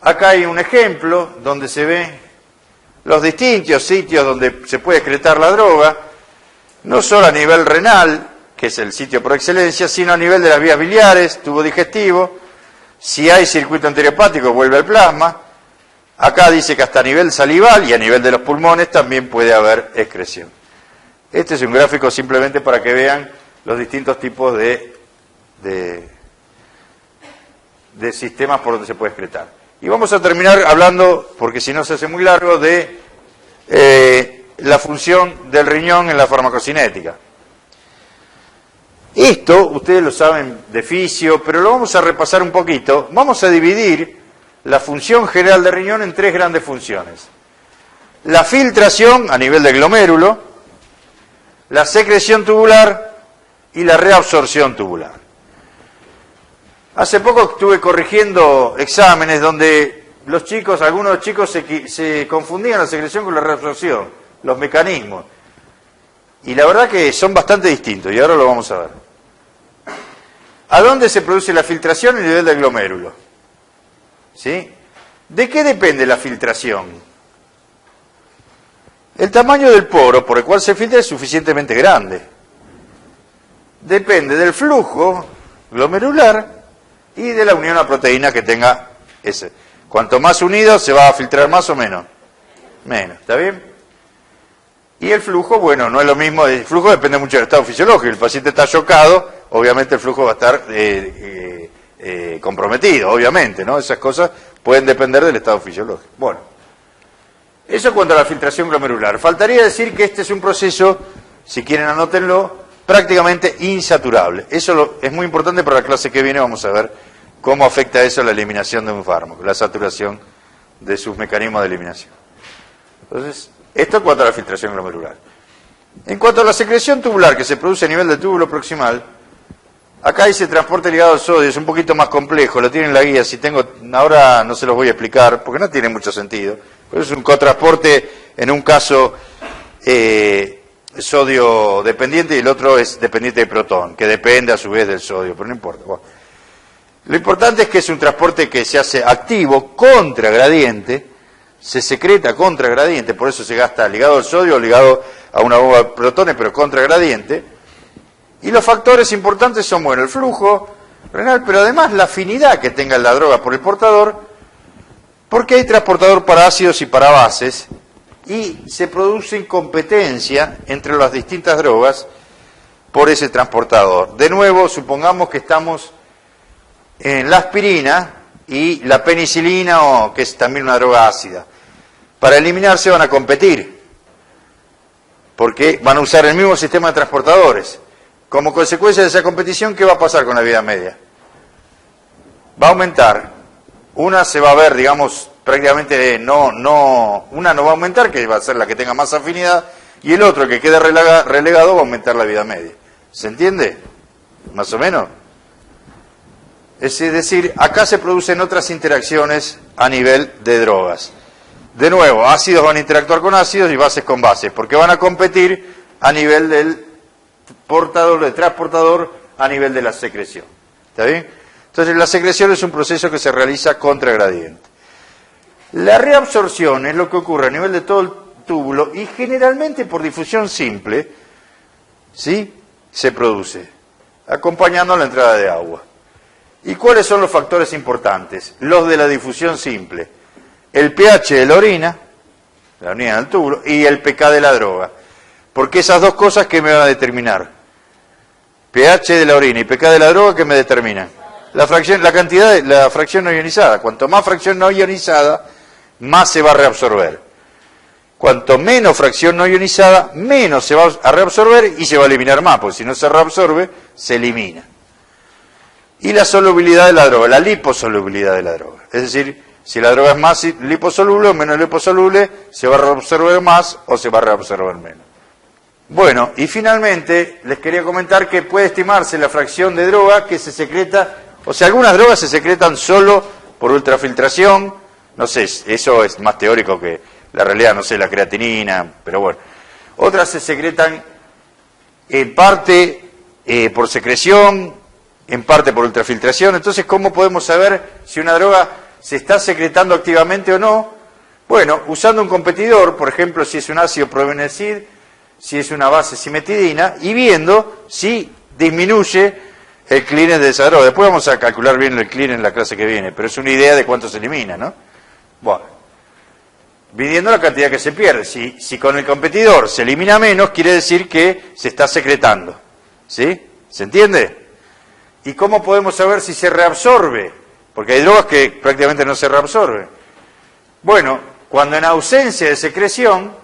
Acá hay un ejemplo donde se ve los distintos sitios donde se puede excretar la droga, no solo a nivel renal, que es el sitio por excelencia, sino a nivel de las vías biliares, tubo digestivo. Si hay circuito enterohepático, vuelve al plasma. Acá dice que hasta a nivel salival y a nivel de los pulmones también puede haber excreción. Este es un gráfico simplemente para que vean los distintos tipos de sistemas por donde se puede excretar. Y vamos a terminar hablando, porque si no se hace muy largo, de la función del riñón en la farmacocinética. Esto, ustedes lo saben de fisio, pero lo vamos a repasar un poquito. Vamos a dividir la función general del riñón en tres grandes funciones. La filtración a nivel del glomérulo, la secreción tubular y la reabsorción tubular. Hace poco estuve corrigiendo exámenes donde algunos chicos se confundían la secreción con la reabsorción, los mecanismos. Y la verdad que son bastante distintos, y ahora lo vamos a ver. ¿A dónde se produce la filtración? A nivel del glomérulo. ¿Sí? ¿De qué depende la filtración? El tamaño del poro por el cual se filtra es suficientemente grande. Depende del flujo glomerular y de la unión a proteína que tenga ese. Cuanto más unido, ¿se va a filtrar más o menos? Menos, ¿está bien? Y el flujo, bueno, no es lo mismo, el flujo depende mucho del estado fisiológico. El paciente está chocado, obviamente el flujo va a estar comprometido, obviamente, ¿no? Esas cosas pueden depender del estado fisiológico. Bueno, eso en cuanto a la filtración glomerular. Faltaría decir que este es un proceso, si quieren anótenlo, prácticamente insaturable. Eso es muy importante para la clase que viene, vamos a ver cómo afecta eso a la eliminación de un fármaco, la saturación de sus mecanismos de eliminación. Entonces, esto en cuanto a la filtración glomerular. En cuanto a la secreción tubular que se produce a nivel del túbulo proximal, acá dice transporte ligado al sodio, es un poquito más complejo, lo tienen en la guía, ahora no se los voy a explicar, porque no tiene mucho sentido, pero es un cotransporte en un caso sodio dependiente y el otro es dependiente de protón, que depende a su vez del sodio, pero no importa. Bueno, lo importante es que es un transporte que se hace activo contra gradiente, se secreta contra gradiente, por eso se gasta ligado al sodio o ligado a una bomba de protones, pero contra gradiente. Y los factores importantes son, bueno, el flujo renal, pero además la afinidad que tenga la droga por el portador, porque hay transportador para ácidos y para bases, y se produce incompetencia entre las distintas drogas por ese transportador. De nuevo, supongamos que estamos en la aspirina y la penicilina, que es también una droga ácida. Para eliminarse van a competir, porque van a usar el mismo sistema de transportadores. Como consecuencia de esa competición, ¿qué va a pasar con la vida media? Va a aumentar. Una se va a ver, digamos, prácticamente una no va a aumentar, que va a ser la que tenga más afinidad, y el otro, que quede relegado, va a aumentar la vida media. ¿Se entiende? ¿Más o menos? Es decir, acá se producen otras interacciones a nivel de drogas. De nuevo, ácidos van a interactuar con ácidos y bases con bases, porque van a competir a nivel del transportador, a nivel de la secreción. ¿Está bien? Entonces, la secreción es un proceso que se realiza contra gradiente. La reabsorción es lo que ocurre a nivel de todo el túbulo y generalmente por difusión simple, ¿sí?, se produce, acompañando la entrada de agua. ¿Y cuáles son los factores importantes? Los de la difusión simple. El pH de la orina del túbulo, y el pK de la droga. Porque esas dos cosas, ¿qué me van a determinar? pH de la orina y pK de la droga, ¿qué me determinan? La fracción no ionizada. Cuanto más fracción no ionizada, más se va a reabsorber. Cuanto menos fracción no ionizada, menos se va a reabsorber y se va a eliminar más, porque si no se reabsorbe, se elimina. Y la solubilidad de la droga, la liposolubilidad de la droga. Es decir, si la droga es más liposoluble o menos liposoluble, se va a reabsorber más o se va a reabsorber menos. Bueno, y finalmente les quería comentar que puede estimarse la fracción de droga que se secreta, o sea, algunas drogas se secretan solo por ultrafiltración, no sé, eso es más teórico que la realidad, no sé, la creatinina, pero bueno. Otras se secretan en parte por secreción, en parte por ultrafiltración. Entonces, ¿cómo podemos saber si una droga ¿Se está secretando activamente o no? Bueno, usando un competidor, por ejemplo, si es un ácido probenecid, si es una base cimetidina, y viendo si disminuye el clearance de esa droga. Después vamos a calcular bien el clearance en la clase que viene, pero es una idea de cuánto se elimina, ¿no? Bueno, midiendo la cantidad que se pierde. Si con el competidor se elimina menos, quiere decir que se está secretando. ¿Sí? ¿Se entiende? ¿Y cómo podemos saber si se reabsorbe? Porque hay drogas que prácticamente no se reabsorben. Bueno, cuando en ausencia de secreción,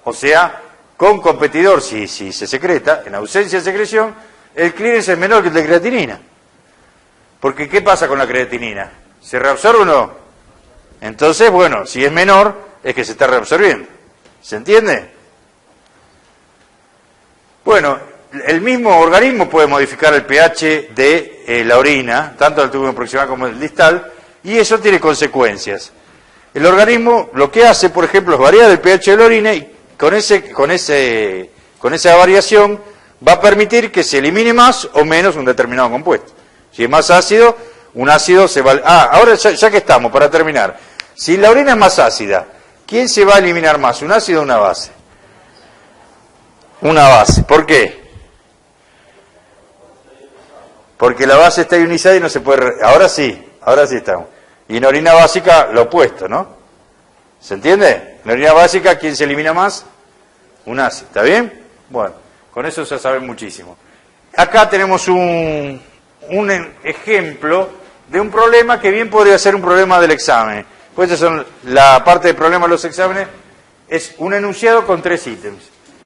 o sea, con competidor si se secreta, en ausencia de secreción, el clearance es menor que el de creatinina. Porque ¿qué pasa con la creatinina? ¿Se reabsorbe o no? Entonces, bueno, si es menor, es que se está reabsorbiendo. ¿Se entiende? Bueno, el mismo organismo puede modificar el pH de la orina, tanto del tubo proximal como del distal, y eso tiene consecuencias. El organismo lo que hace, por ejemplo, es variar el pH de la orina y con esa variación va a permitir que se elimine más o menos un determinado compuesto. Si es más ácido, un ácido se va... ahora ya que estamos, para terminar. Si la orina es más ácida, ¿quién se va a eliminar más, un ácido o una base? Una base. ¿Por qué? Porque la base está ionizada y no se puede... Ahora sí estamos. Y en orina básica lo opuesto, ¿no? ¿Se entiende? En orina básica, ¿quién se elimina más? Un ácido. ¿Está bien? Bueno, con eso ya saben muchísimo. Acá tenemos un ejemplo de un problema que bien podría ser un problema del examen. Pues esa son la parte del problema de los exámenes, es un enunciado con 3 ítems.